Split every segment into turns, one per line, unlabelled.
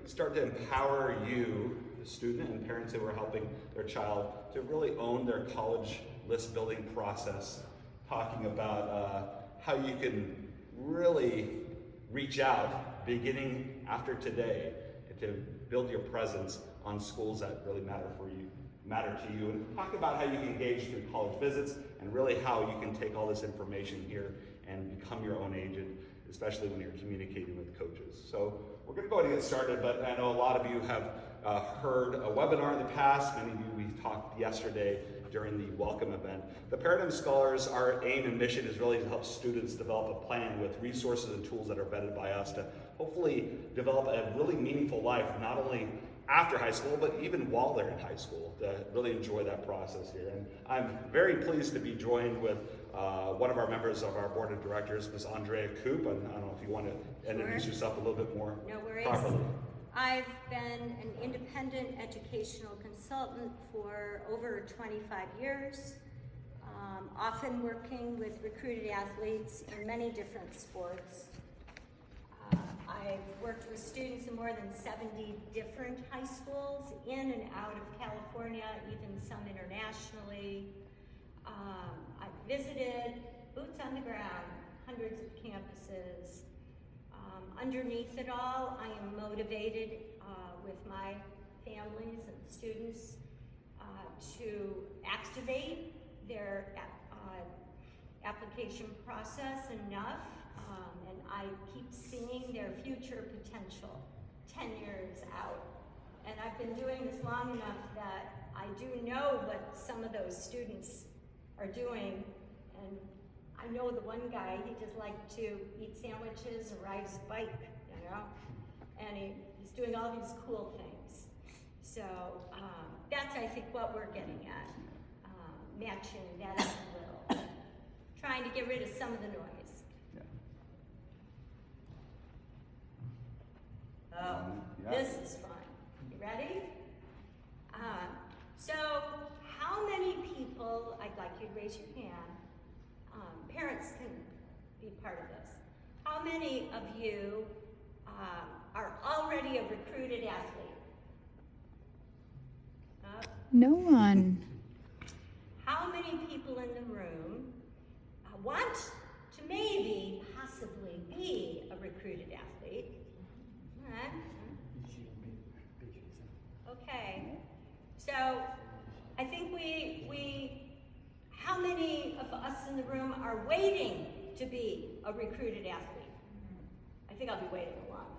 start to empower you, the student, and parents who are helping their child to really own their college list building process, talking about how you can really reach out beginning after today to build your presence on schools that really matter to you, and talk about how you can engage through college visits and really how you can take all this information here and become your own agent, especially when you're communicating with coaches. So we're going to go ahead and get started, but I know a lot of you have heard a webinar in the past. Many of you, we talked yesterday during the welcome event. The Paradigm Scholars, our aim and mission is really to help students develop a plan with resources and tools that are vetted by us to hopefully develop a really meaningful life, not only after high school, but even while they're in high school, to really enjoy that process here. And I'm very pleased to be joined with one of our members of our board of directors, Ms. Andrea Koop. And I don't know if you want to introduce yourself a little bit more properly.
I've been an independent educational consultant for over 25 years, often working with recruited athletes in many different sports. I've worked with students in more than 70 different high schools in and out of California, even some internationally. I've visited, boots on the ground, hundreds of campuses. Underneath it all, I am motivated with my families and students to activate their application process enough, and I keep seeing their future potential 10 years out. And I've been doing this long enough that I do know what some of those students are doing, and I know the one guy, he just liked to eat sandwiches and ride his bike, you know, and he's doing all these cool things. So that's, I think, what we're getting at, matching that up a little, trying to get rid of some of the noise.
Yeah.
Oh, this is fun. You ready? So how many people, I'd like you to raise your hand, parents can be part of this. How many of you are already a recruited athlete?
No one.
How many people in the room want to maybe, possibly be a recruited athlete? Okay, so I think how many of us in the room are waiting to be a recruited athlete? I think I'll be waiting a lot.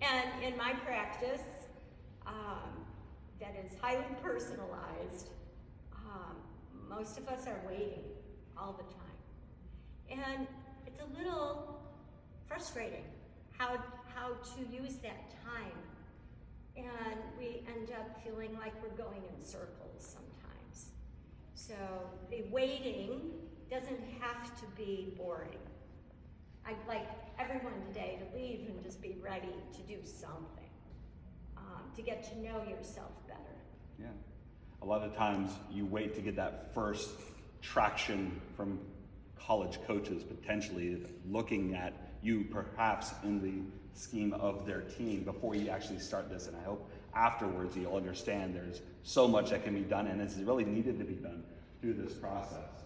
And in my practice, that is highly personalized, most of us are waiting all the time. And it's a little frustrating how to use that time. And we end up feeling like we're going in circles sometimes. So the waiting doesn't have to be boring. I'd like everyone today to leave and just be ready to do something, to get to know yourself better.
Yeah. A lot of times you wait to get that first traction from college coaches potentially looking at you perhaps in the scheme of their team before you actually start this. And I hope afterwards you'll understand there's so much that can be done, and it's really needed to be done through this process.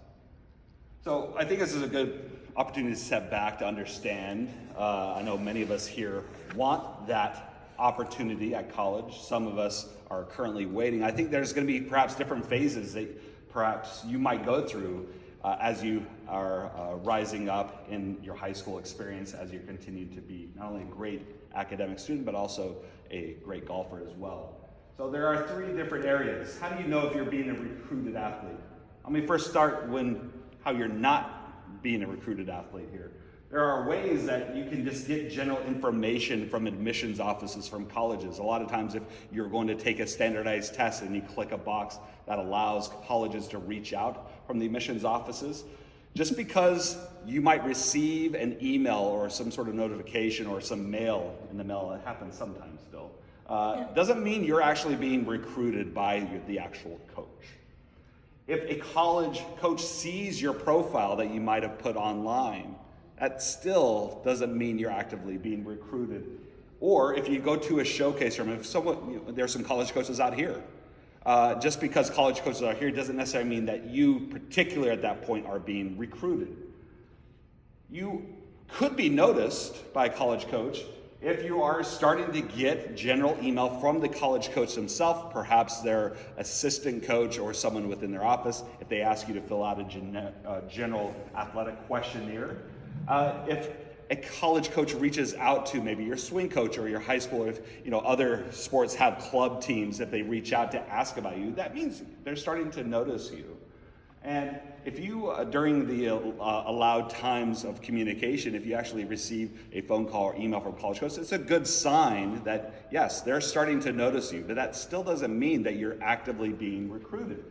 So I think this is a good opportunity to step back to understand. I know many of us here want that opportunity at college. Some of us are currently waiting. I think there's going to be perhaps different phases that perhaps you might go through as you are rising up in your high school experience, as you continue to be not only a great academic student, but also a great golfer as well. So there are three different areas. How do you know if you're being a recruited athlete? Let me first start how you're not being a recruited athlete here. There are ways that you can just get general information from admissions offices from colleges. A lot of times if you're going to take a standardized test and you click a box that allows colleges to reach out from the admissions offices, just because you might receive an email or some sort of notification or some mail in the mail, it happens sometimes still, doesn't mean you're actually being recruited by the actual coach. If a college coach sees your profile that you might have put online, that still doesn't mean you're actively being recruited Or if you go to a showcase room, if someone, there's some college coaches out here. Just because college coaches are here doesn't necessarily mean that you, particularly at that point, are being recruited. You could be noticed by a college coach if you are starting to get general email from the college coach themselves, perhaps their assistant coach or someone within their office, if they ask you to fill out a general athletic questionnaire. If a college coach reaches out to maybe your swing coach or your high school, if other sports have club teams, if they reach out to ask about you, that means they're starting to notice you. And if you, during the allowed times of communication, if you actually receive a phone call or email from college coaches, it's a good sign that, yes, they're starting to notice you, but that still doesn't mean that you're actively being recruited.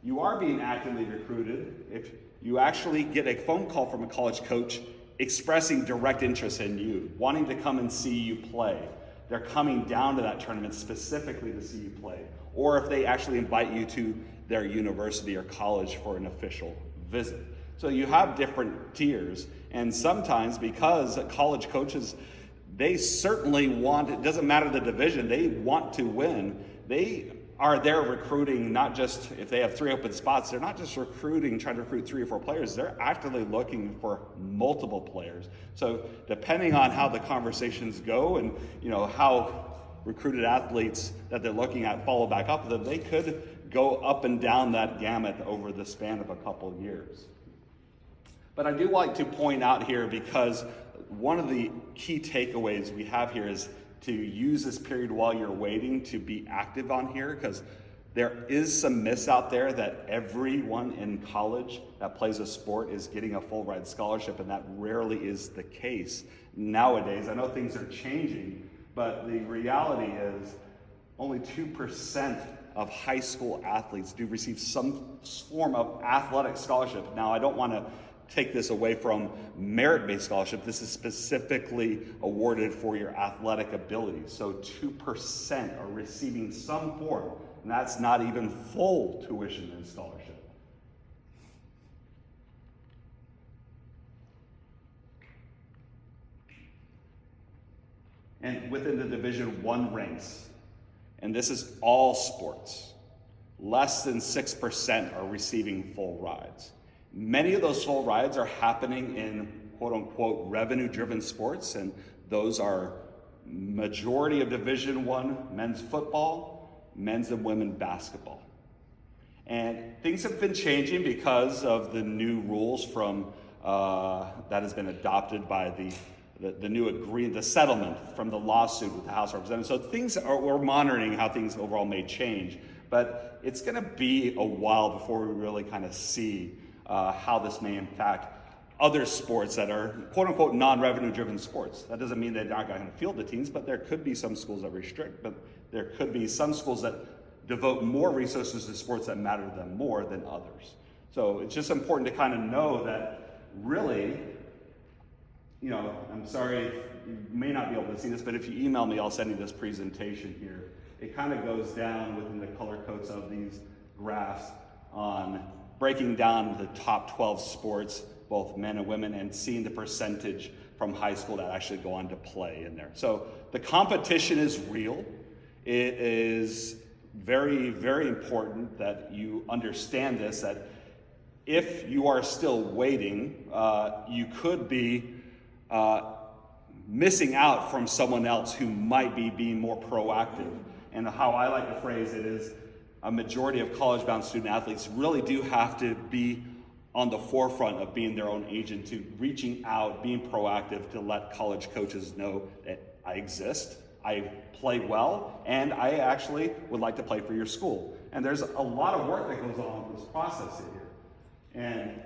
You are being actively recruited if you actually get a phone call from a college coach expressing direct interest in you, wanting to come and see you play. They're coming down to that tournament specifically to see you play. Or if they actually invite you to their university or college for an official visit. So you have different tiers. And sometimes because college coaches, they certainly want, it doesn't matter the division, they want to win. They are there recruiting, not just if they have 3 open spots, they're not just recruiting, trying to recruit 3 or 4 players, they're actively looking for multiple players. So depending on how the conversations go and how recruited athletes that they're looking at follow back up with them, they could go up and down that gamut over the span of a couple of years. But I do like to point out here, because one of the key takeaways we have here is to use this period while you're waiting to be active on here, because there is some myths out there that everyone in college that plays a sport is getting a full ride scholarship, and that rarely is the case nowadays. I know things are changing, but the reality is only 2% of high school athletes do receive some form of athletic scholarship. Now, I don't want to take this away from merit-based scholarship. This is specifically awarded for your athletic abilities. So 2% are receiving some form, and that's not even full tuition and scholarship. And within the Division I ranks, and this is all sports, less than 6% are receiving full rides. Many of those full rides are happening in quote-unquote revenue-driven sports, and those are majority of Division I men's football, men's and women's basketball. And things have been changing because of the new rules from that has been adopted by the new agreement, the settlement from the lawsuit with the House of Representatives. So we're monitoring how things overall may change, but it's going to be a while before we really kind of see how this may impact other sports that are quote-unquote non-revenue driven sports. That doesn't mean they're not going to field the teams, but there could be some schools that restrict, but there could be some schools that devote more resources to sports that matter to them more than others. So it's just important to kind of know that really, I'm sorry, you may not be able to see this, but if you email me, I'll send you this presentation here. It kind of goes down within the color codes of these graphs on breaking down the top 12 sports, both men and women, and seeing the percentage from high school that actually go on to play in there. So the competition is real. It is very, very important that you understand this, that if you are still waiting, you could be missing out from someone else who might be being more proactive. And how I like to phrase it is, a majority of college-bound student athletes really do have to be on the forefront of being their own agent, to reaching out, being proactive, to let college coaches know that I exist, I play well, and I actually would like to play for your school. And there's a lot of work that goes on with this process here. And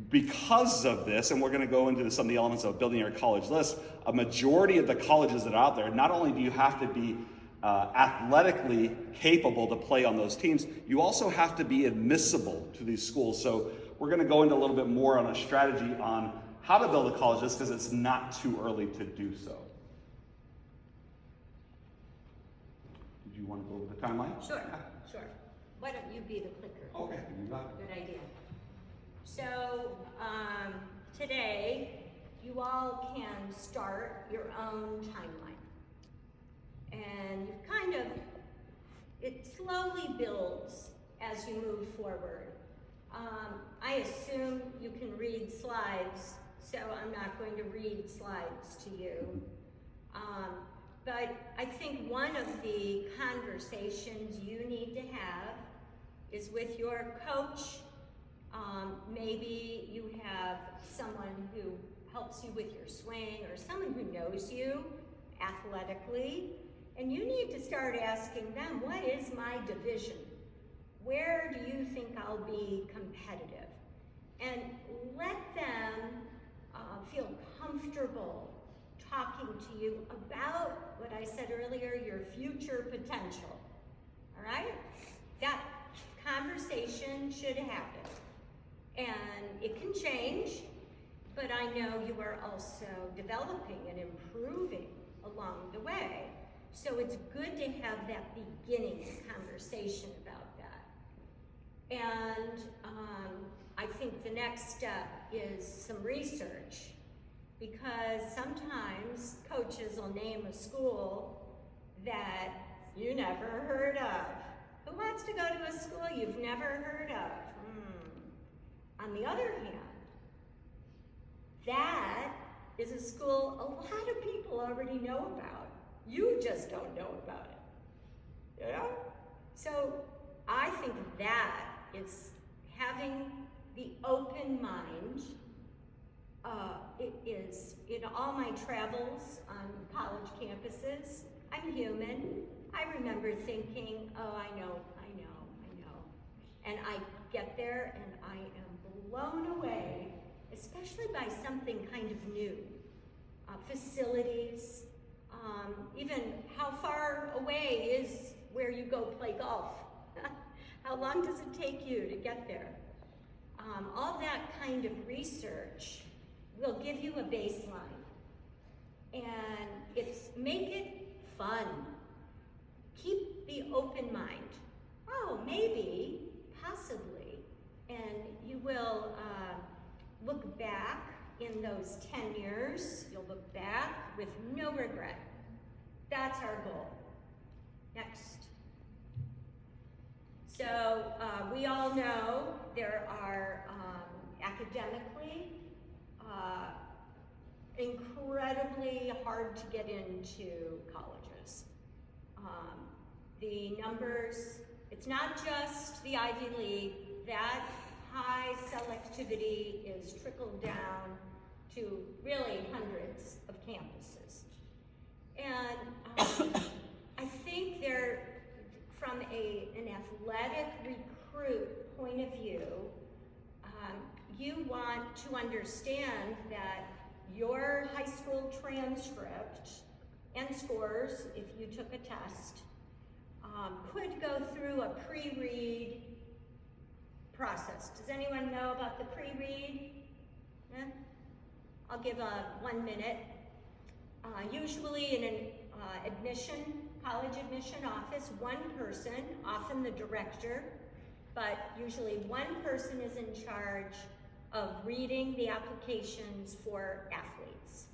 because of this, and we're going to go into some of the elements of building your college list, a majority of the colleges that are out there, not only do you have to be athletically capable to play on those teams, you also have to be admissible to these schools. So we're going to go into a little bit more on a strategy on how to build a college list, because it's not too early to do so. Did you want to go over the timeline?
Sure. Why don't you be the clicker?
Okay, you got it.
Good idea. So today you all can start your own timeline. And you've kind of, it slowly builds as you move forward. I assume you can read slides, so I'm not going to read slides to you. But I think one of the conversations you need to have is with your coach. Maybe you have someone who helps you with your swing or someone who knows you athletically. And you need to start asking them, what is my division? Where do you think I'll be competitive? And let them feel comfortable talking to you about what I said earlier, your future potential. All right? That conversation should happen. And it can change, but I know you are also developing and improving along the way. So it's good to have that beginning conversation about that. And I think the next step is some research, because sometimes coaches will name a school that you never heard of. Who wants to go to a school you've never heard of? On the other hand, that is a school a lot of people already know about. You just don't know about it, you know? So I think that is having the open mind. It is, in all my travels on college campuses, I'm human. I remember thinking, oh, I know. And I get there and I am blown away, especially by something kind of new. Facilities, even how far away is where you go play golf? How long does it take you to get there? All that kind of research will give you a baseline. And make it fun. Keep the open mind. Oh, maybe, possibly, and you will look back in those 10 years, you'll look back with no regret. That's our goal. Next. So we all know there are academically incredibly hard to get into colleges. The numbers, it's not just the Ivy League, that high selectivity is trickled down to really hundreds of campuses. And I think from an athletic recruit point of view, you want to understand that your high school transcript and scores, if you took a test, could go through a pre-read process. Does anyone know about the pre-read? Yeah? I'll give 1 minute. Usually in an college admission office, one person, often the director, but usually one person is in charge of reading the applications for athletes.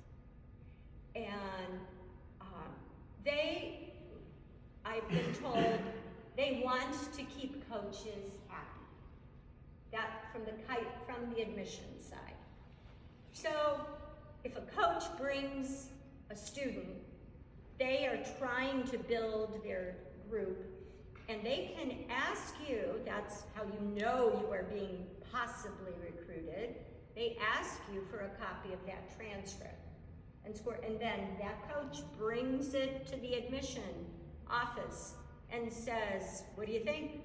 And I've been told, they want to keep coaches happy. That from the admissions side. So if a coach brings a student, they are trying to build their group, and they can ask you, that's how you know you are being possibly recruited, they ask you for a copy of that transcript and score, and then that coach brings it to the admission office and says, what do you think?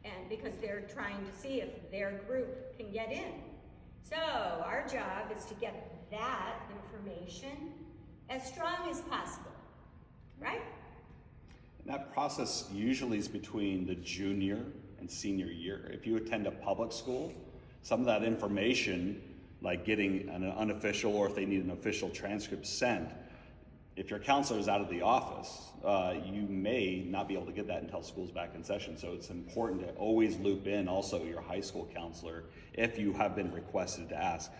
And because they're trying to see if their group can get in. So our job is to get that information as strong as possible, right?
And that process usually is between the junior and senior year. If you attend a public school, some of that information, like getting an unofficial or if they need an official transcript sent, if your counselor is out of the office, you may not be able to get that until school's back in session. So it's important to always loop in also your high school counselor if you have been requested to ask.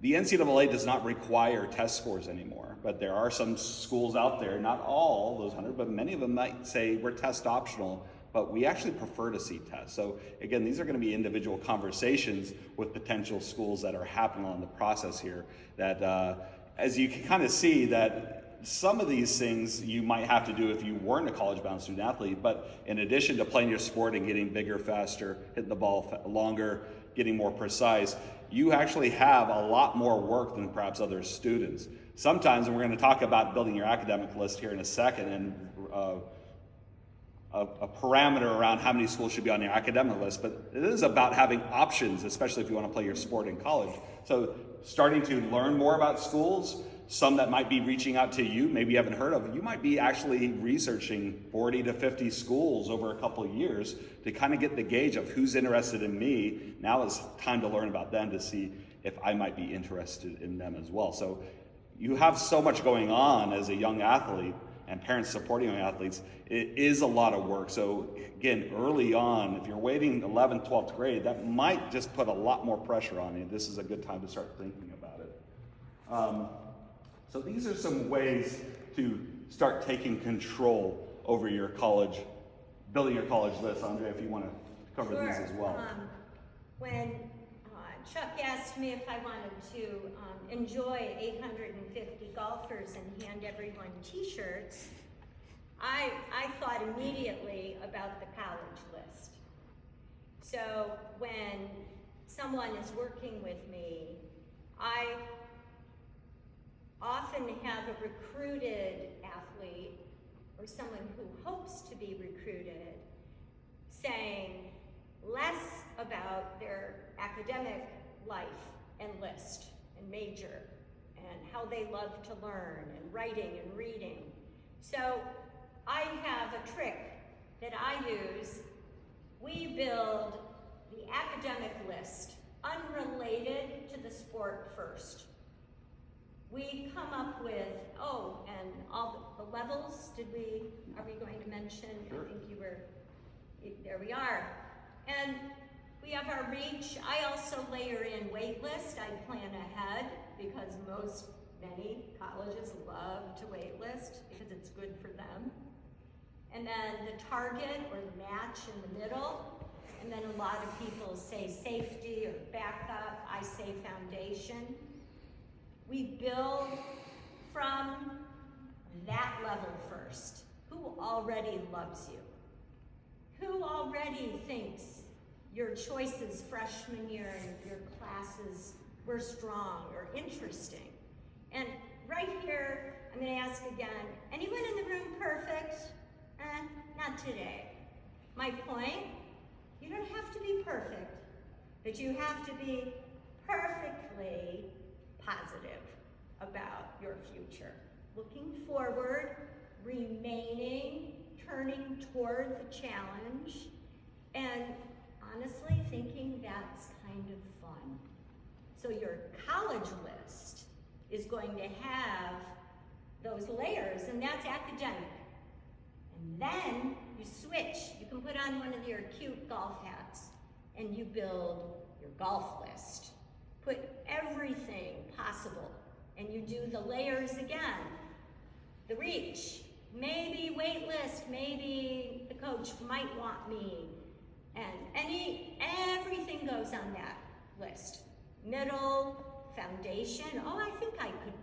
The NCAA does not require test scores anymore, but there are some schools out there, not all those 100, but many of them might say we're test optional, but we actually prefer to see tests. So again, these are going to be individual conversations with potential schools that are happening on the process here that as you can kind of see that some of these things you might have to do if you weren't a college-bound student athlete, but in addition to playing your sport and getting bigger, faster, hitting the ball longer, getting more precise, you actually have a lot more work than perhaps other students. Sometimes, and we're going to talk about building your academic list here in a second, and a parameter around how many schools should be on your academic list, but it is about having options, especially if you want to play your sport in college. So starting to learn more about schools, some that might be reaching out to you, maybe you haven't heard of, you might be actually researching 40 to 50 schools over a couple of years to kind of get the gauge of who's interested in me. Now it's time to learn about them to see if I might be interested in them as well. So you have so much going on as a young athlete, and parents supporting young athletes. It is a lot of work. So again, early on, if you're waiting 11th, 12th grade, that might just put a lot more pressure on you. This is a good time to start thinking about it. So these are some ways to start taking control over your college, building your college list. Andre, if you want to cover
Sure.
these as well.
When Chuck asked me if I wanted to enjoy 850 golfers and hand everyone t-shirts, I thought immediately about the college list. So when someone is working with me, I often have a recruited athlete or someone who hopes to be recruited saying less about their academic life and list and major and how they love to learn and writing and reading. So I have a trick that I use. We build the academic list unrelated to the sport first. We come up with, and all the levels, are we going to mention?
Sure.
I think there we are. And we have our reach. I also layer in wait list. I plan ahead because many colleges love to wait list because it's good for them. And then the target or the match in the middle. And then a lot of people say safety or backup. I say foundation. We build from that level first. Who already loves you? Who already thinks your choices freshman year and your classes were strong or interesting? And right here, I'm going to ask again, anyone in the room perfect? Not today. My point, you don't have to be perfect, but you have to be perfectly positive about your future. Looking forward, remaining, turning toward the challenge, and honestly thinking that's kind of fun. So your college list is going to have those layers, and that's academic. And then you switch. You can put on one of your cute golf hats, and you build your golf list. Put everything possible, and you do the layers again. The reach, maybe wait list, maybe the coach might want me, and everything goes on that list. Middle, foundation, I think I could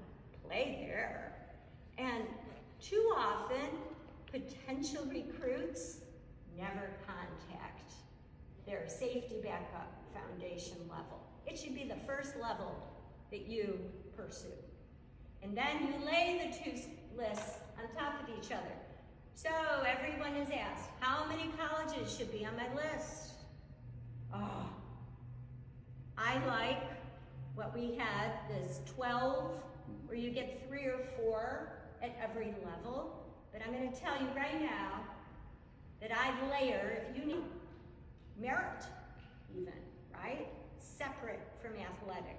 play there. And too often, potential recruits never contact their safety backup foundation level. It should be the first level that you pursue. And then you lay the two lists on top of each other. So everyone is asked, how many colleges should be on my list? I like what we had, this 12, where you get 3 or 4 at every level. But I'm going to tell you right now that I'd layer, if you need merit even, right? Separate from athletic.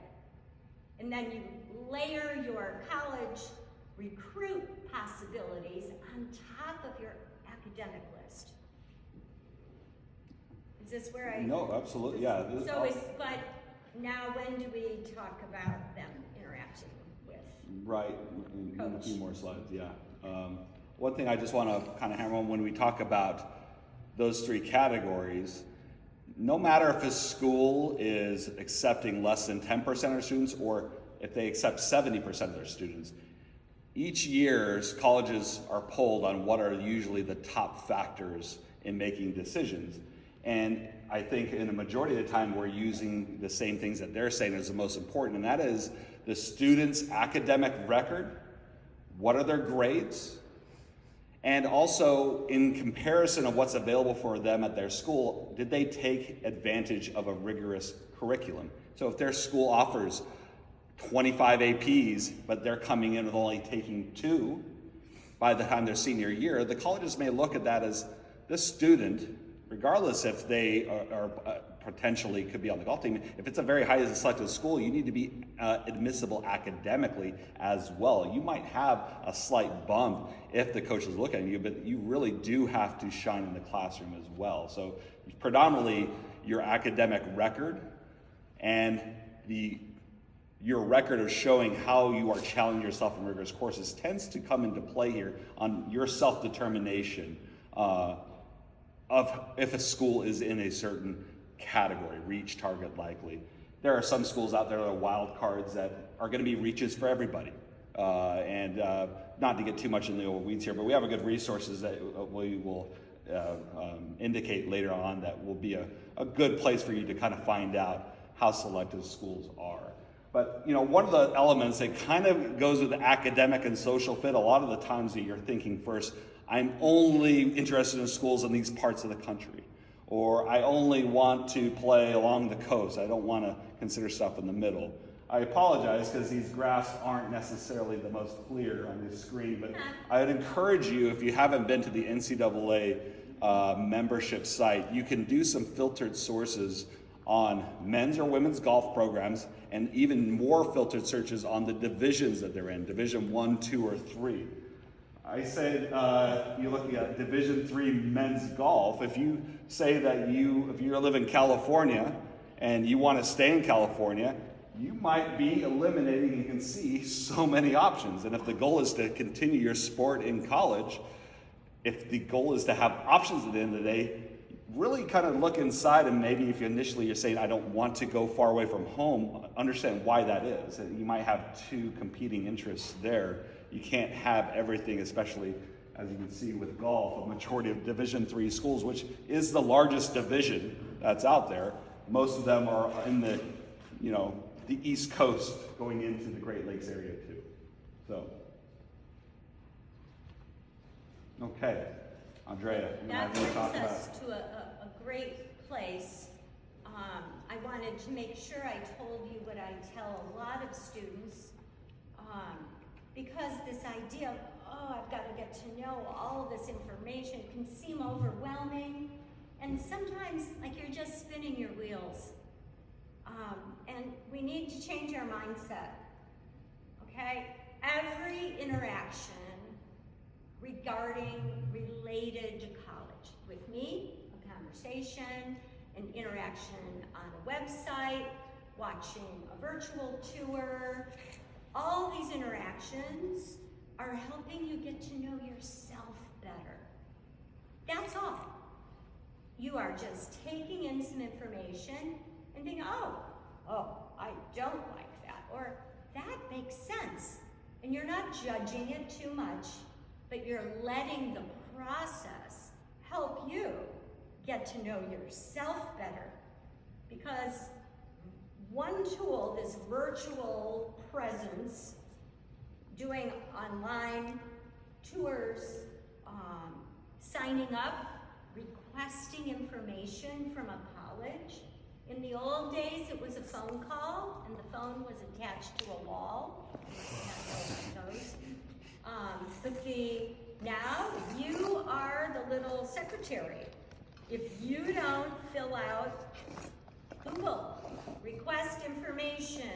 And then you layer your college recruit possibilities on top of your academic list. Is this where I...
No, absolutely, yeah.
but now when do we talk about them?
Right, in a few
Coach.
more slides, yeah. One thing I just want to kind of hammer home when we talk about those three categories, no matter if a school is accepting less than 10% of their students or if they accept 70% of their students, each year colleges are polled on what are usually the top factors in making decisions. And I think in the majority of the time we're using the same things that they're saying is the most important, and that is the student's academic record, what are their grades, and also in comparison of what's available for them at their school, did they take advantage of a rigorous curriculum? So if their school offers 25 APs, but they're coming in with only taking 2 by the time their senior year, the colleges may look at that as this student, regardless if they are potentially could be on the golf team, if it's a very highly selected school, you need to be admissible academically as well. You might have a slight bump if the coach is looking at you, but you really do have to shine in the classroom as well. So predominantly your academic record and your record of showing how you are challenging yourself in rigorous courses tends to come into play here on your self-determination of if a school is in a certain category, reach, target, likely. There are some schools out there that are wild cards that are going to be reaches for everybody. Not to get too much in the old weeds here, but we have a good resources that we will indicate later on that will be a good place for you to kind of find out how selective schools are. But one of the elements that kind of goes with the academic and social fit, a lot of the times that you're thinking first, I'm only interested in schools in these parts of the country, or I only want to play along the coast. I don't want to consider stuff in the middle. I apologize because these graphs aren't necessarily the most clear on the screen, but I would encourage you, if you haven't been to the NCAA membership site, you can do some filtered sources on men's or women's golf programs, and even more filtered searches on the divisions that they're in, Division 1, 2, or 3. I said, you're looking at Division 3 men's golf. If you say that if you live in California and you want to stay in California, you might be eliminating, you can see, so many options. And if the goal is to continue your sport in college, if the goal is to have options at the end of the day, really kind of look inside, and maybe if you're saying, I don't want to go far away from home, understand why that is. You might have 2 competing interests there. You can't have everything, especially as you can see with golf, a majority of Division 3 schools, which is the largest division that's out there. Most of them are in the East Coast going into the Great Lakes area too. So, okay, Andrea,
That
going
brings
to talk about
us to a great place. I wanted to make sure I told you what I tell a lot of students, because this idea of, I've got to get to know all of this information can seem overwhelming, and sometimes like you're just spinning your wheels. And we need to change our mindset, okay? Every interaction related to college, with me, a conversation, an interaction on a website, watching a virtual tour, all these interactions are helping you get to know yourself better. That's all. You are just taking in some information and being, I don't like that, or that makes sense. And you're not judging it too much, but you're letting the process help you get to know yourself better. Because one tool, this virtual presence, doing online tours, signing up, requesting information from a college. In the old days, it was a phone call, and the phone was attached to a wall. Now you are the little secretary. If you don't fill out Google, request information,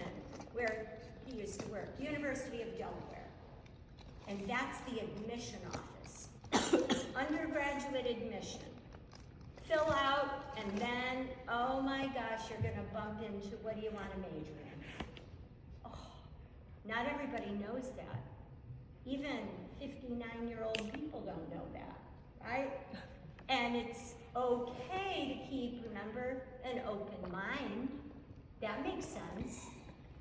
where he used to work, University of Delaware, and that's the admission office, undergraduate admission. Fill out, and then, oh my gosh, you're gonna bump into what do you want to major in? Oh, Not everybody knows that. Even 59-year-old people don't know that, right? And it's okay to keep, remember, an open mind. That makes sense.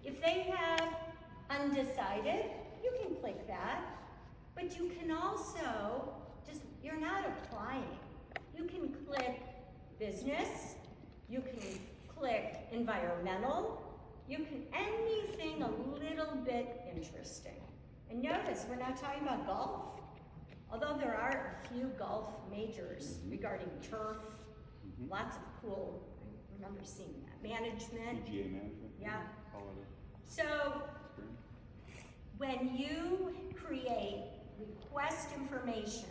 If they have undecided, you can click that. But you can also, you're not applying. You can click business, you can click environmental, you can, anything a little bit interesting. And notice, we're not talking about golf. Although there are a few golf majors regarding turf, lots of cool, I remember seeing that. Management.
PGA management.
Yeah.
Call it
So, when you create request information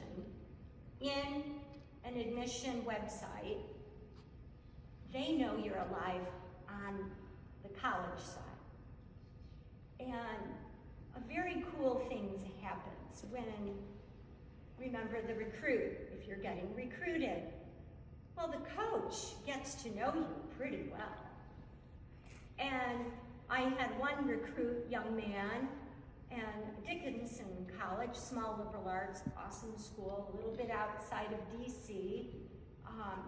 in an admission website, they know you're alive on the college side. And a very cool thing happens when, remember the recruit, if you're getting recruited. Well, the coach gets to know you pretty well. And I had one recruit, young man, and Dickinson College, small liberal arts, awesome school, a little bit outside of DC.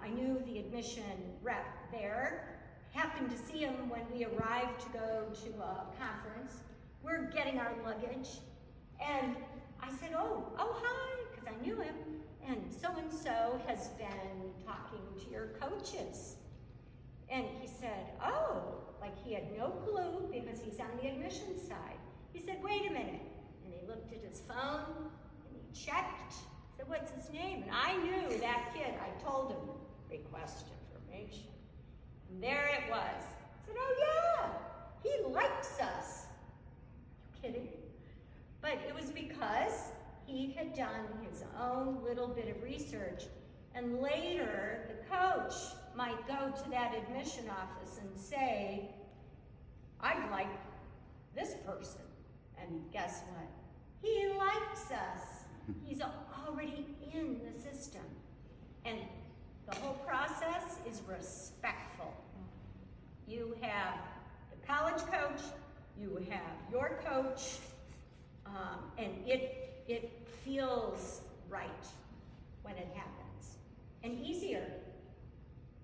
I knew the admission rep there, happened to see him when we arrived to go to a conference. We're getting our luggage, and I said, oh hi, because I knew him, and so-and-so has been talking to your coaches. And he said, oh, like he had no clue because he's on the admissions side. He said, wait a minute. And he looked at his phone and he checked. Said, what's his name? And I knew that kid. I told him, request information. And there it was. I said, oh yeah, he likes us. You kidding? But it was because he had done his own little bit of research. And later, the coach might go to that admission office and say, I'd like this person. And guess what? He likes us. He's already in the system. And the whole process is respectful. You have the college coach, you have your coach, and it feels right when it happens. And easier.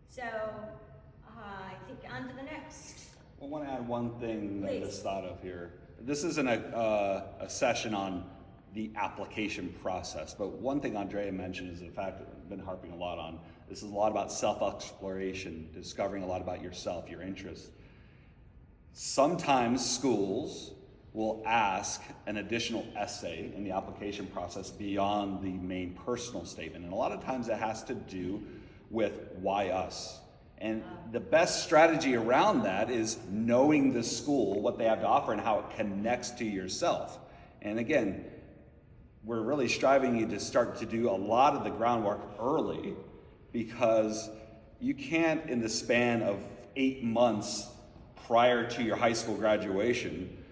So, I think on to the next.
I want to add one thing that I
Please.
just thought of here. This isn't a session on the application process, but one thing Andrea mentioned is the fact that I've been harping a lot on. This is a lot about self-exploration, discovering a lot about yourself, your interests. Sometimes schools will ask an additional essay in the application process beyond the main personal statement. And a lot of times it has to do with why us. And the best strategy around that is knowing the school, what they have to offer, and how it connects to yourself. And again, we're really striving you to start to do a lot of the groundwork early, because you can't, in the span of 8 months prior to your high school graduation,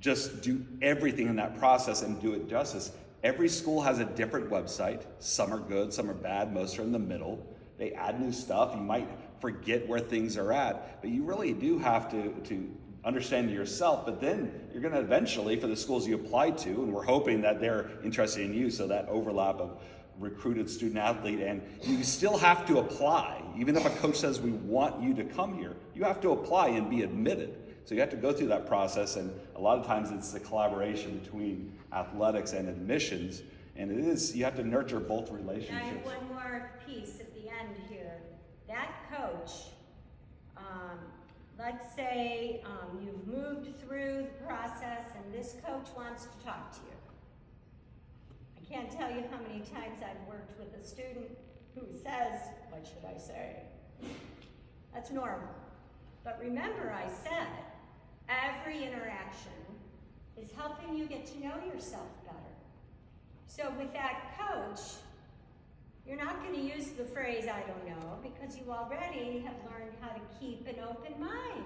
just do everything in that process and do it justice. Every school has a different website. Some are good, some are bad, most are in the middle. They add new stuff. You might forget where things are at, but you really do have to understand yourself. But then you're going to eventually, for the schools you apply to, and we're hoping that they're interested in you, so that overlap of recruited student athlete, and you still have to apply. Even if a coach says we want you to come here, you have to apply and be admitted. So you have to go through that process, and a lot of times it's the collaboration between athletics and admissions, and it is, you have to nurture both
I
relationships.
have one more piece at the end here. That coach, let's say you've moved through the process and this coach wants to talk to you. I can't tell you how many times I've worked with a student who says, what should I say? That's normal. But remember, I said, every interaction is helping you get to know yourself better. So with that coach, you're not going to use the phrase, I don't know, because you already have learned how to keep an open mind.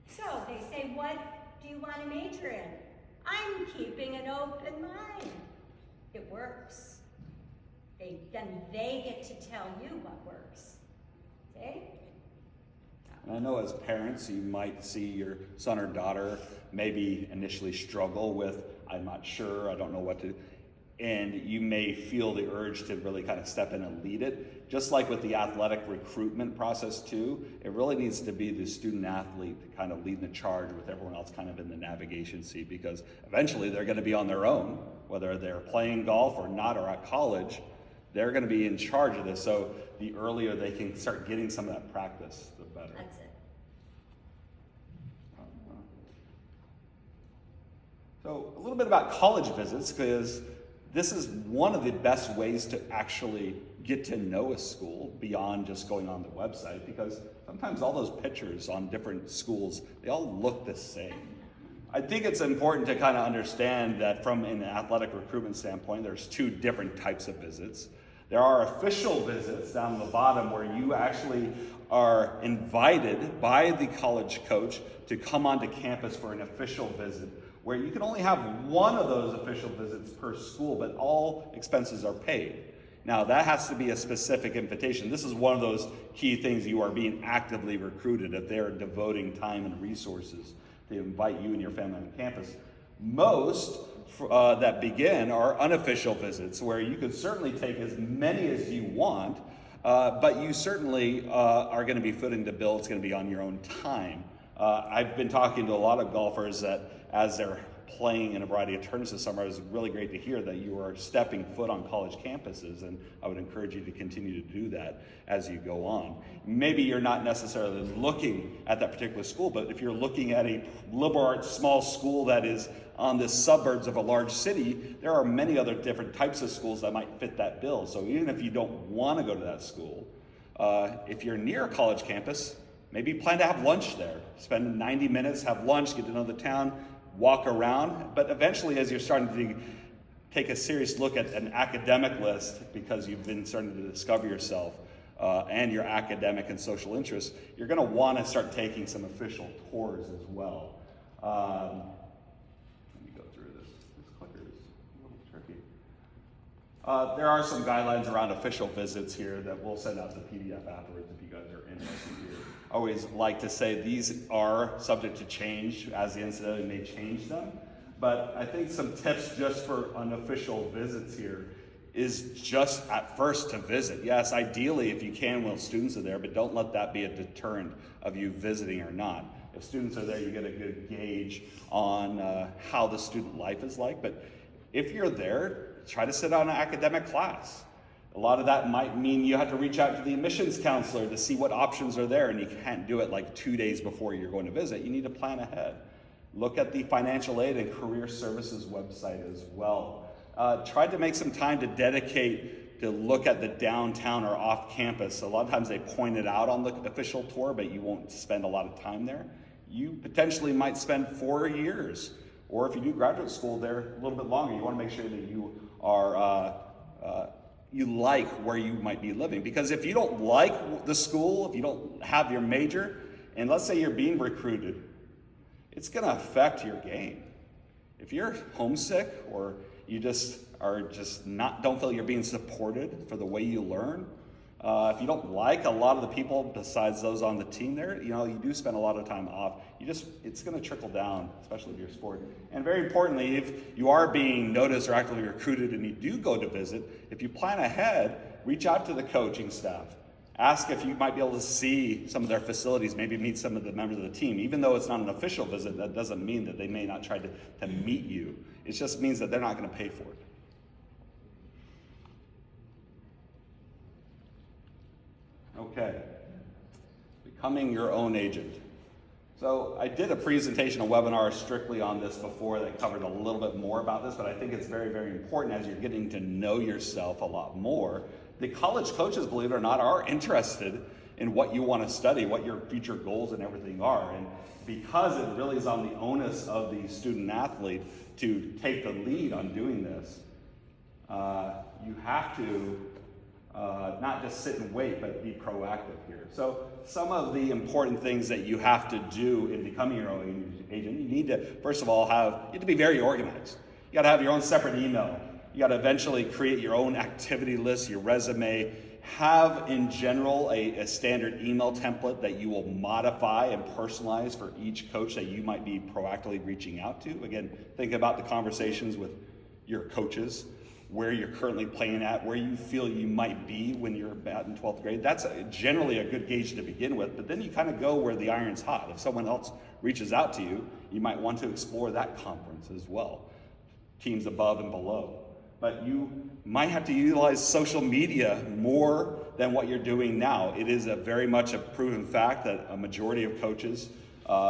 So they say, what do you want to major in? I'm keeping an open mind. It works. Then they get to tell you what works. See?
And I know as parents, you might see your son or daughter maybe initially struggle with, I'm not sure, I don't know what to, and you may feel the urge to really kind of step in and lead it. Just like with the athletic recruitment process too, it really needs to be the student athlete to kind of lead the charge with everyone else kind of in the navigation seat, because eventually they're going to be on their own, whether they're playing golf or not or at college, they're going to be in charge of this. So the earlier they can start getting some of that practice, the better.
That's it.
So a little bit about college visits, because this is one of the best ways to actually get to know a school beyond just going on the website, because sometimes all those pictures on different schools, they all look the same. I think it's important to kind of understand that from an athletic recruitment standpoint, there's two different types of visits. There are official visits down the bottom where you actually are invited by the college coach to come onto campus for an official visit, where you can only have one of those official visits per school, but all expenses are paid. Now, that has to be a specific invitation. This is one of those key things: you are being actively recruited if they're devoting time and resources to invite you and your family on campus. Most that begin are unofficial visits, where you could certainly take as many as you want, but you certainly are going to be footing the bill. It's going to be on your own time. I've been talking to a lot of golfers that, as they're playing in a variety of tournaments this summer, it's really great to hear that you are stepping foot on college campuses, and I would encourage you to continue to do that as you go on. Maybe you're not necessarily looking at that particular school, but if you're looking at a liberal arts small school that is on the suburbs of a large city, there are many other different types of schools that might fit that bill. So even if you don't want to go to that school, if you're near a college campus, maybe plan to have lunch there. Spend 90 minutes, have lunch, get to know the town, walk around. But eventually, as you're starting to take a serious look at an academic list, because you've been starting to discover yourself and your academic and social interests, you're going to want to start taking some official tours as well. Let me go through this. This clicker is a little tricky. There are some guidelines around official visits here that we'll send out the PDF afterwards if you guys are interested here. I always like to say these are subject to change, as the NCAA may change them. But I think some tips just for unofficial visits here is just at first to visit. Yes, ideally if you can while students are there, but don't let that be a deterrent of you visiting or not. If students are there, you get a good gauge on how the student life is like. But if you're there, try to sit on an academic class. A lot of that might mean you have to reach out to the admissions counselor to see what options are there, and you can't do it like 2 days before you're going to visit. You need to plan ahead. Look at the financial aid and career services website as well. Try to make some time to dedicate to look at the downtown or off campus. A lot of times they point it out on the official tour, but you won't spend a lot of time there. You potentially might spend 4 years, or if you do graduate school there, a little bit longer. You want to make sure that you are you like where you might be living. Because if you don't like the school, if you don't have your major, and let's say you're being recruited, it's going to affect your game. If you're homesick, or you don't feel you're being supported for the way you learn, if you don't like a lot of the people besides those on the team there, you do spend a lot of time off. It's going to trickle down, especially if you're sport. And very importantly, if you are being noticed or actively recruited and you do go to visit, if you plan ahead, reach out to the coaching staff. Ask if you might be able to see some of their facilities, maybe meet some of the members of the team. Even though it's not an official visit, that doesn't mean that they may not try to meet you. It just means that they're not going to pay for it. Okay, becoming your own agent. So I did a presentation, a webinar strictly on this before that covered a little bit more about this, but I think it's very, very important as you're getting to know yourself a lot more. The college coaches, believe it or not, are interested in what you want to study, what your future goals and everything are. And because it really is on the onus of the student athlete to take the lead on doing this, you have to not just sit and wait, but be proactive here. So some of the important things that you have to do in becoming your own agent, you need to, first of all, you have to be very organized. You got to have your own separate email. You got to eventually create your own activity list, your resume, have in general a standard email template that you will modify and personalize for each coach that you might be proactively reaching out to. Again, think about the conversations with your coaches, where you're currently playing at, where you feel you might be when you're about in 12th grade. That's generally a good gauge to begin with, but then you kind of go where the iron's hot. If someone else reaches out to you, you might want to explore that conference as well, teams above and below. But you might have to utilize social media more than what you're doing now. It is very much a proven fact that a majority of coaches,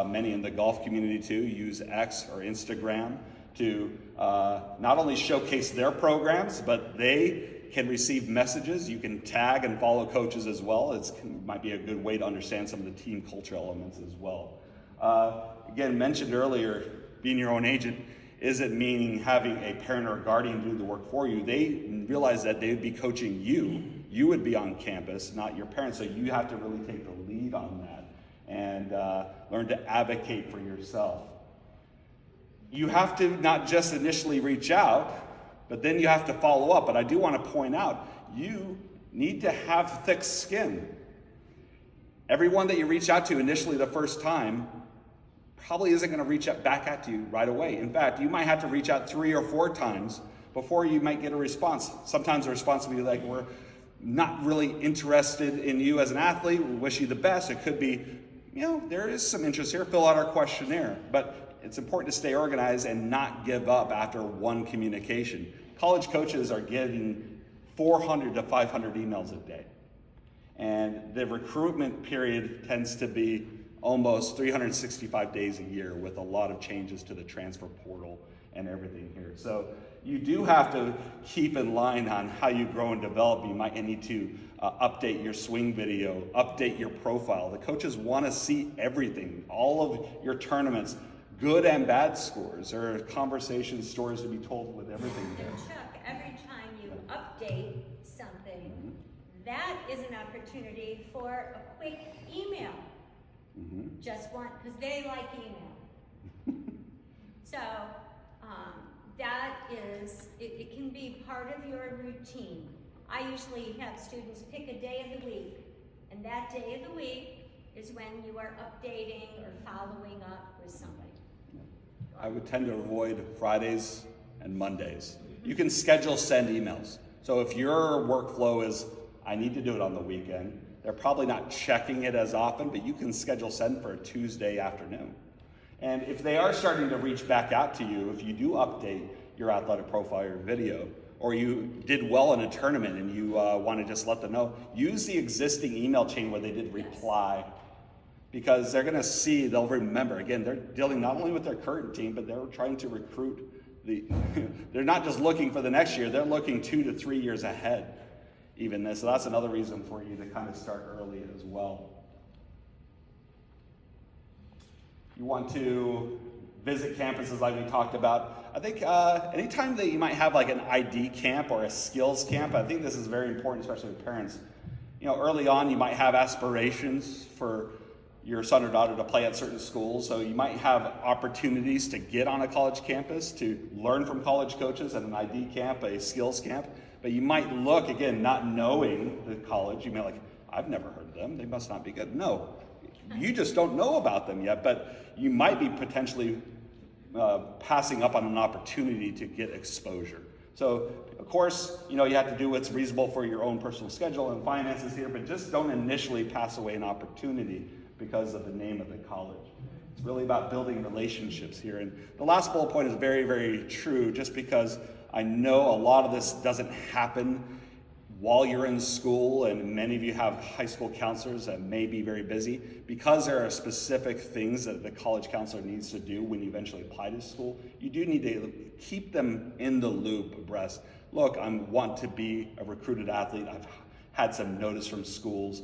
many in the golf community too, use X or Instagram to not only showcase their programs, but they can receive messages. You can tag and follow coaches as well. It might be a good way to understand some of the team culture elements as well. Again, mentioned earlier, being your own agent isn't meaning having a parent or guardian do the work for you. They realize that they would be coaching you. You would be on campus, not your parents. So you have to really take the lead on that and learn to advocate for yourself. You have to not just initially reach out, but then you have to follow up. But I do want to point out, you need to have thick skin. Everyone that you reach out to initially the first time probably isn't going to reach out back at you right away. In fact, you might have to reach out 3 or 4 times before you might get a response. Sometimes the response will be like, we're not really interested in you as an athlete, we wish you the best. It could be, there is some interest here, fill out our questionnaire. But it's important to stay organized and not give up after one communication. College coaches are getting 400 to 500 emails a day. And the recruitment period tends to be almost 365 days a year, with a lot of changes to the transfer portal and everything here. So you do have to keep in line on how you grow and develop. You might need to update your swing video, update your profile. The coaches want to see everything, all of your tournaments, good and bad scores. There are conversations, stories to be told with everything there.
And Chuck, every time you update something, that is an opportunity for a quick email. Just one, because they like email. So that is, it can be part of your routine. I usually have students pick a day of the week, and that day of the week is when you are updating or following up with somebody.
I would tend to avoid Fridays and Mondays. You can schedule send emails. So if your workflow is, I need to do it on the weekend, they're probably not checking it as often, but you can schedule send for a Tuesday afternoon. And if they are starting to reach back out to you, if you do update your athletic profile or video, or you did well in a tournament and you want to just let them know, use the existing email chain where they did reply, because they're going to see, they'll remember. Again, they're dealing not only with their current team, but they're trying to recruit they're not just looking for the next year, they're looking 2 to 3 years ahead. Even this. So that's another reason for you to kind of start early as well. You want to visit campuses like we talked about. I think anytime that you might have like an ID camp or a skills camp, I think this is very important, especially with parents. Early on you might have aspirations for your son or daughter to play at certain schools, so you might have opportunities to get on a college campus, to learn from college coaches at an ID camp, a skills camp. But you might look, again, not knowing the college, you may like, I've never heard of them, they must not be good. No, you just don't know about them yet, but you might be potentially passing up on an opportunity to get exposure. So, of course, you have to do what's reasonable for your own personal schedule and finances here, but just don't initially pass away an opportunity because of the name of the college. It's really about building relationships here. And the last bullet point is very, very true, just because I know a lot of this doesn't happen while you're in school, and many of you have high school counselors that may be very busy. Because there are specific things that the college counselor needs to do when you eventually apply to school, you do need to keep them in the loop abreast. Look, I want to be a recruited athlete. I've had some notice from schools.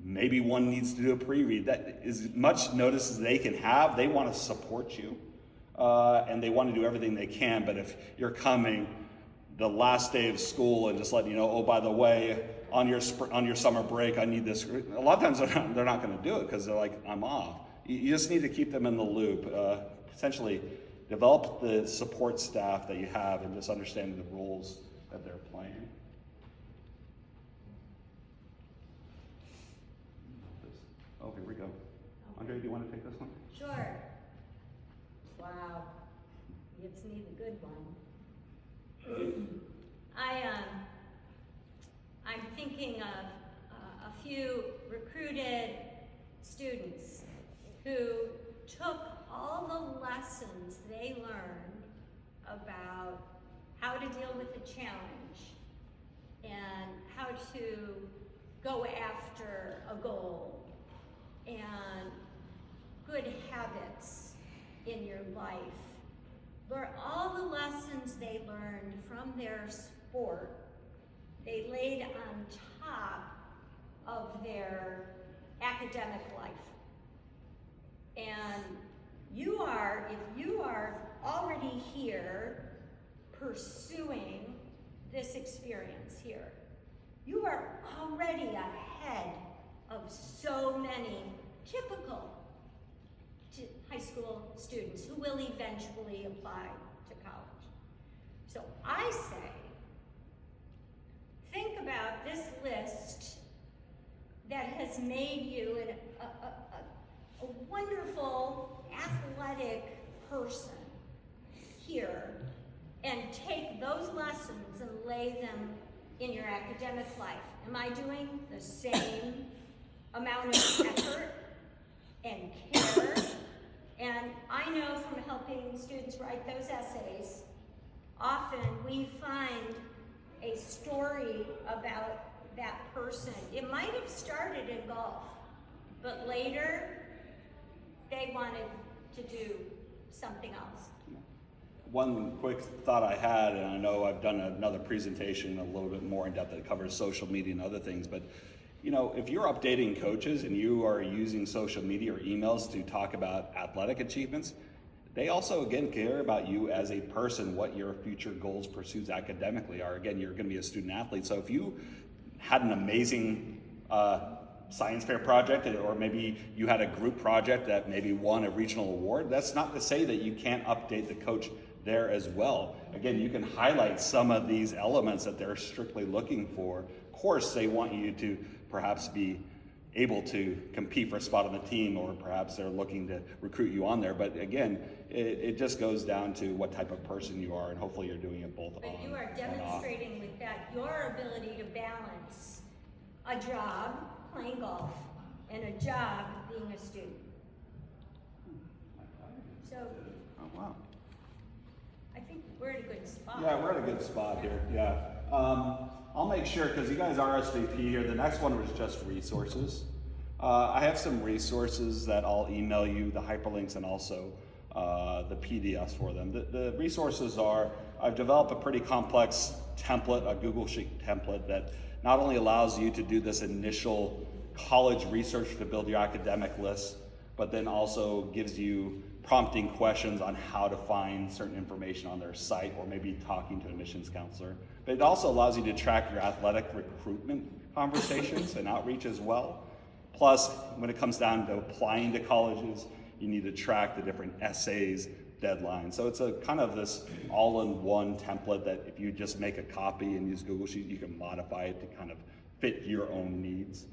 Maybe one needs to do a pre-read. That is as much notice as they can have. They want to support you. And they want to do everything they can, but if you're coming the last day of school and just letting you know, oh, by the way, on your summer break, I need this. A lot of times they're not going to do it because they're like, I'm off. You just need to keep them in the loop. Essentially, develop the support staff that you have and just understanding the roles that they're playing. Oh, here we go. Andre, do you want to take this one?
Sure. Wow. Gives me the good one. I'm thinking of a few recruited students who took all the lessons they learned about how to deal with a challenge and how to go after a goal and good habits in your life. Where all the lessons they learned from their sport, they laid on top of their academic life. And if you are already here pursuing this experience here, you are already ahead of so many typical high school students who will eventually apply to college. So I say, think about this list that has made you a wonderful athletic person here, and take those lessons and lay them in your academic life. Am I doing the same amount of effort and care? And I know from helping students write those essays, often we find a story about that person. It might have started in golf, but later they wanted to do something else.
One quick thought I had, and I know I've done another presentation a little bit more in depth that covers social media and other things, but you know, if you're updating coaches and you are using social media or emails to talk about athletic achievements, they also, again, care about you as a person, what your future goals, pursuits academically are. Again, you're going to be a student athlete. So if you had an amazing science fair project, or maybe you had a group project that maybe won a regional award, that's not to say that you can't update the coach there as well. Again, you can highlight some of these elements that they're strictly looking for. Of course, they want you to perhaps be able to compete for a spot on the team, or perhaps they're looking to recruit you on there. But again, it just goes down to what type of person you are, and hopefully you're doing it both on
But you are
and off.
demonstrating with that your ability to balance a job, playing golf, and a job being a student. So
Oh, wow.
I think we're in a good spot.
Yeah, we're at a good spot here, yeah. I'll make sure, because you guys RSVP here, the next one was just resources. I have some resources that I'll email you, the hyperlinks and also the PDFs for them. The resources are, I've developed a pretty complex template, a Google Sheet template that not only allows you to do this initial college research to build your academic list, but then also gives you prompting questions on how to find certain information on their site, or maybe talking to an admissions counselor. But it also allows you to track your athletic recruitment conversations and outreach as well. Plus, when it comes down to applying to colleges, you need to track the different essays, deadlines. So it's a kind of this all-in-one template that if you just make a copy and use Google Sheets, you can modify it to kind of fit your own needs.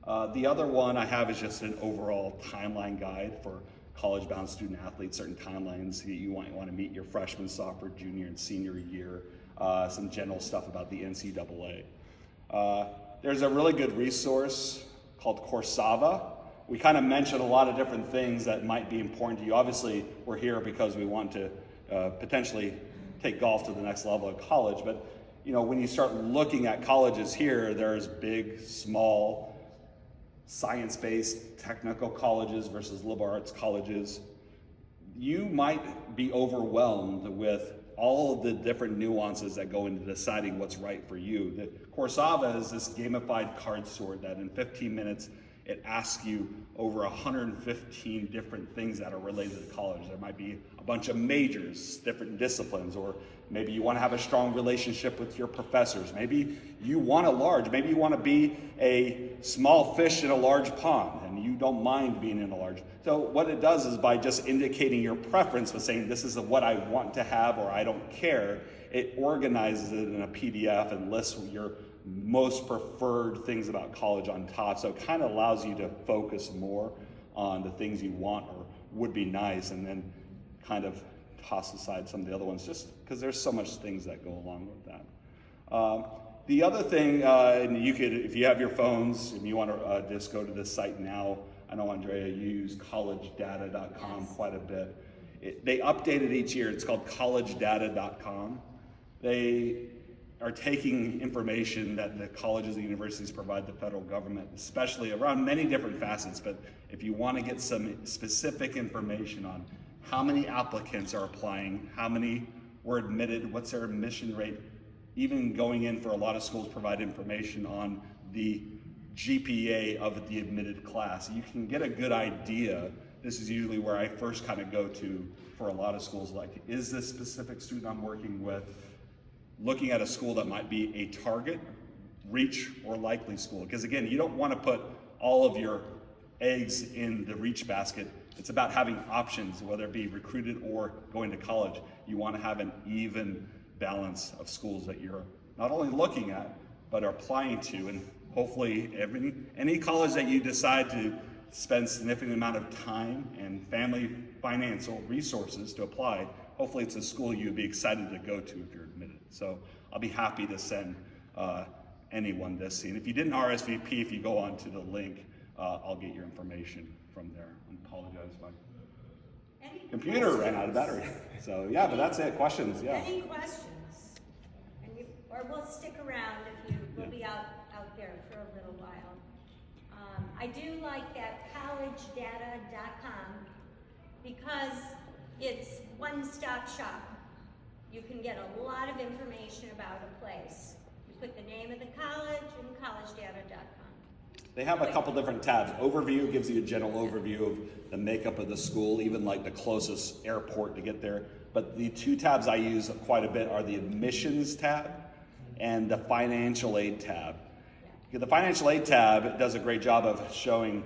The other one I have is just an overall timeline guide for college-bound student athletes, certain timelines that you want to meet your freshman, sophomore, junior, and senior year, some general stuff about the NCAA. There's a really good resource called Coursava. We kind of mentioned a lot of different things that might be important to you. Obviously, we're here because we want to potentially take golf to the next level at college, but you know, when you start looking at colleges here, there's big, small, science-based technical colleges versus liberal arts colleges. You might be overwhelmed with all of the different nuances that go into deciding what's right for you. The Coursava is this gamified card sort that in 15 minutes it asks you over 115 different things that are related to college. There might be a bunch of majors, different disciplines, or maybe you want to have a strong relationship with your professors. Maybe you want maybe you want to be a small fish in a large pond and you don't mind being in a large. So what it does is, by just indicating your preference with saying this is what I want to have or I don't care, it organizes it in a PDF and lists your most preferred things about college on top. So it kind of allows you to focus more on the things you want or would be nice, and then kind of toss aside some of the other ones, just because there's so much things that go along with that. The other thing, and you could, if you have your phones and you want to just go to this site now, I know Andrea, you use collegedata.com
Yes.
quite a bit. They update it each year. It's called collegedata.com. They are taking information that the colleges and universities provide the federal government, especially around many different facets. But if you want to get some specific information on how many applicants are applying, how many were admitted, what's their admission rate, even going in for a lot of schools provide information on the GPA of the admitted class. You can get a good idea. This is usually where I first kind of go to for a lot of schools, like, is this specific student I'm working with looking at a school that might be a target, reach, or likely school? Because again, you don't want to put all of your eggs in the reach basket. It's about having options, whether it be recruited or going to college. You want to have an even balance of schools that you're not only looking at, but are applying to. And hopefully any college that you decide to spend significant amount of time and family financial resources to apply, hopefully it's a school you'd be excited to go to if you're admitted. So I'll be happy to send anyone this. And if you didn't RSVP, if you go on to the link, I'll get your information from there. I apologize, my
Any
computer ran out of
questions?
battery. So yeah, but that's it. Questions, yeah.
Any questions? Or we'll stick around if you, we'll be out there for a little while. I do like that collegedata.com because it's one-stop shop. You can get a lot of information about a place. You put the name of the college and collegedata.com.
They have a couple different tabs. Overview gives you a general overview of the makeup of the school, even like the closest airport to get there. But the two tabs I use quite a bit are the admissions tab and the financial aid tab. The financial aid tab does a great job of showing,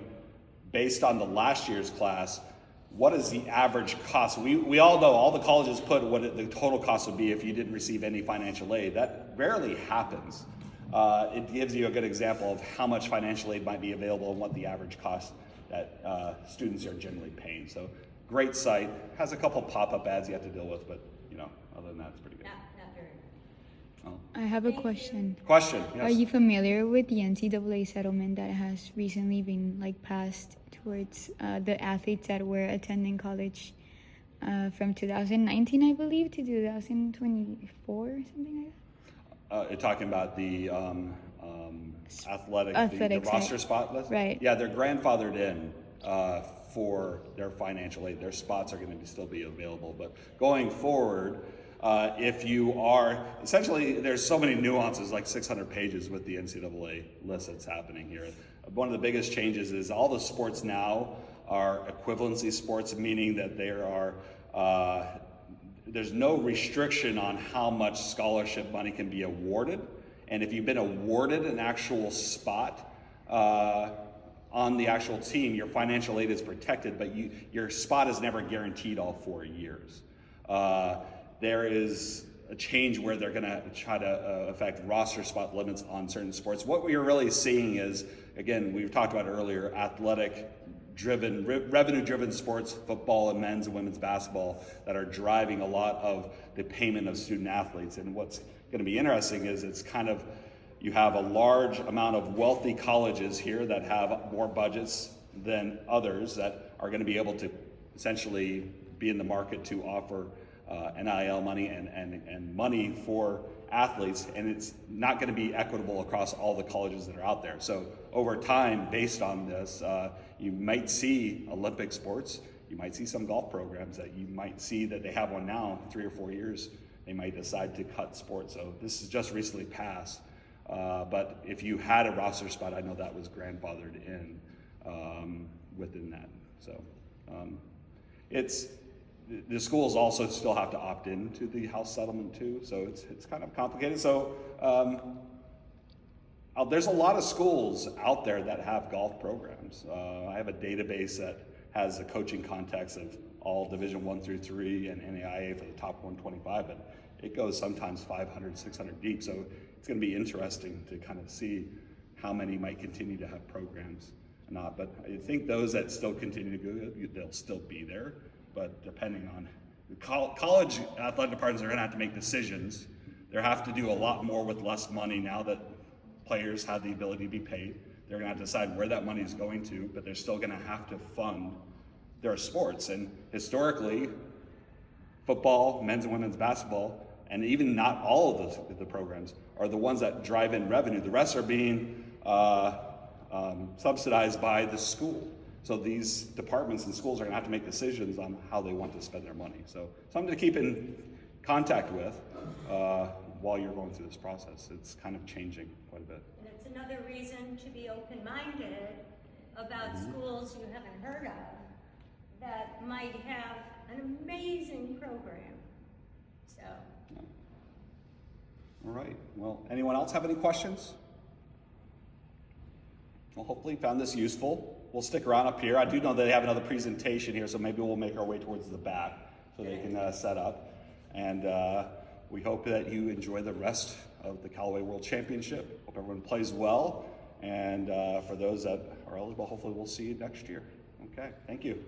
based on the last year's class, what is the average cost. We all know, all the colleges put what the total cost would be if you didn't receive any financial aid. That rarely happens. It gives you a good example of how much financial aid might be available and what the average cost that students are generally paying. So great site. Has a couple pop-up ads you have to deal with, but other than that, it's pretty good.
Not very much.
I have a question.
Question, yes.
Are you familiar with the NCAA settlement that has recently been passed towards the athletes that were attending college from 2019, I believe, to 2024 or something like that?
You're talking about the athletic, the
Athletics,
roster
right.
spot list?
Right.
Yeah, they're grandfathered in for their financial aid. Their spots are going to still be available. But going forward, if you are, essentially, there's so many nuances, like 600 pages with the NCAA list that's happening here. One of the biggest changes is all the sports now are equivalency sports, meaning that there are there's no restriction on how much scholarship money can be awarded. And if you've been awarded an actual spot on the actual team, your financial aid is protected, but your spot is never guaranteed all 4 years. There is a change where they're gonna try to affect roster spot limits on certain sports. What we're really seeing is, again, we've talked about earlier, athletic-driven, revenue-driven sports, football and men's and women's basketball, that are driving a lot of the payment of student athletes. And what's going to be interesting is it's kind of, you have a large amount of wealthy colleges here that have more budgets than others that are going to be able to essentially be in the market to offer NIL money and money for athletes, and it's not going to be equitable across all the colleges that are out there. So over time, based on this, you might see Olympic sports, you might see some golf programs that you might see that they have one now, 3 or 4 years, they might decide to cut sports. So this is just recently passed, but if you had a roster spot, I know that was grandfathered in within that. So the schools also still have to opt in to the House settlement too, so it's kind of complicated. So there's a lot of schools out there that have golf programs. I have a database that has the coaching contacts of all Division 1 through 3 and NAIA for the top 125, but it goes sometimes 500, 600 deep. So it's going to be interesting to kind of see how many might continue to have programs or not. But I think those that still continue to go, they'll still be there. But depending on the college athletic departments are going to have to make decisions. They have to do a lot more with less money now that players have the ability to be paid. They're going to have to decide where that money is going to, but they're still going to have to fund their sports. And historically, football, men's and women's basketball, and even not all of the programs are the ones that drive in revenue. The rest are being subsidized by the school. So these departments and schools are going to have to make decisions on how they want to spend their money. So something to keep in contact with while you're going through this process. It's kind of changing quite a bit.
And it's another reason to be open-minded about schools you haven't heard of that might have an amazing program. So.
Yeah. All right. Well, anyone else have any questions? Well, hopefully you found this useful. We'll stick around up here. I do know that they have another presentation here, so maybe we'll make our way towards the back so they can set up. And we hope that you enjoy the rest of the Callaway World Championship. Hope everyone plays well. And for those that are eligible, hopefully we'll see you next year. Okay, thank you.